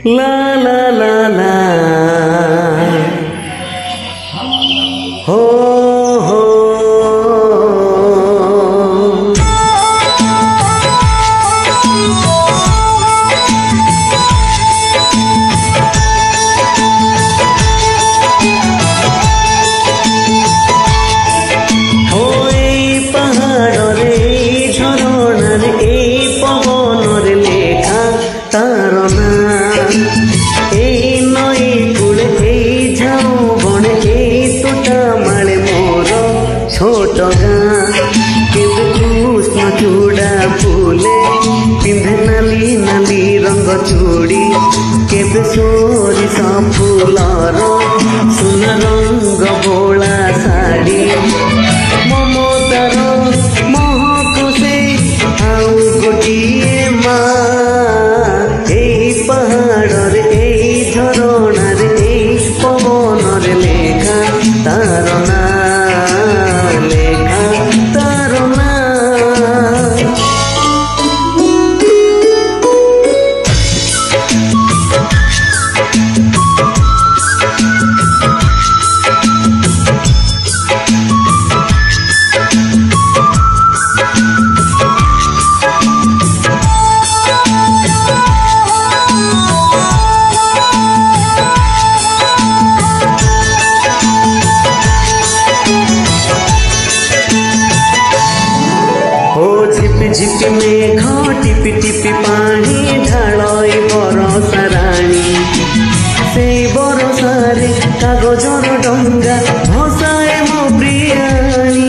ला ला ला ला हो हो छोट गाँ केबे कृष्ण चूड़ा फूले पिंधे नाली नाली रंग चूड़ी केबे सोरिष फूलर सुना रंग बोला साड़ी ममतार महक से आउ गोटिए माँ एही पहाड़ एही झरणार एही पवन लेखा तार ना झिपि मेघ टिपि टिपि पानी ढालई बरसा राणी से बरसारे कागजर डंगा भसाए मो प्रियाणी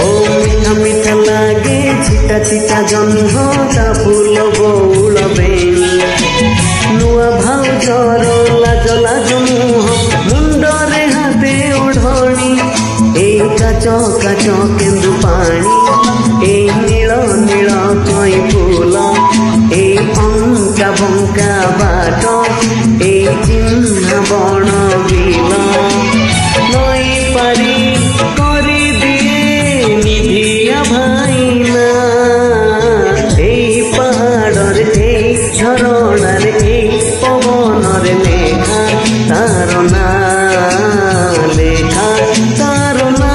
ओ मीठा मीठा लागे छिटा छिटा जन्ह ता फूल बौल बेणी नुआ भाउजर लाज लाज मुह मुंडरे हाथे ओढ़णी काच काच केन्दु पानी ए नील नील कई फूल ए अंका बंका बाट ए चिन्ह बण बिल नई पारी करी दिए निधिया भाईना ए पहाड़ ए झरणार ए पवन लेखा तार ना लेखा तार ना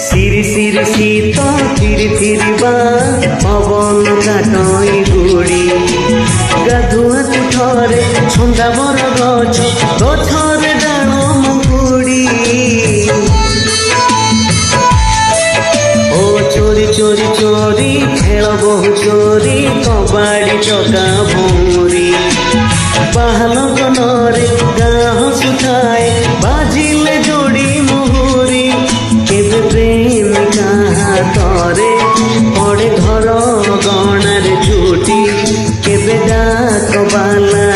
सिरी शीत थिरी थिरी बा पवन काटई गुड़ी गाधुआ तुठरे छंदा बर गछ गछरे डाल मुकुड़ी ओ चोरी चोरी चोरी खेल बहु चोरी कबाड़ी चका भौरी बाहल गनरे गाँ हसुथाए बाजिले जोड़ी मुहुरी केबे प्रेम हाथरे पड़े घर गणार झूठी केबे डाक बाला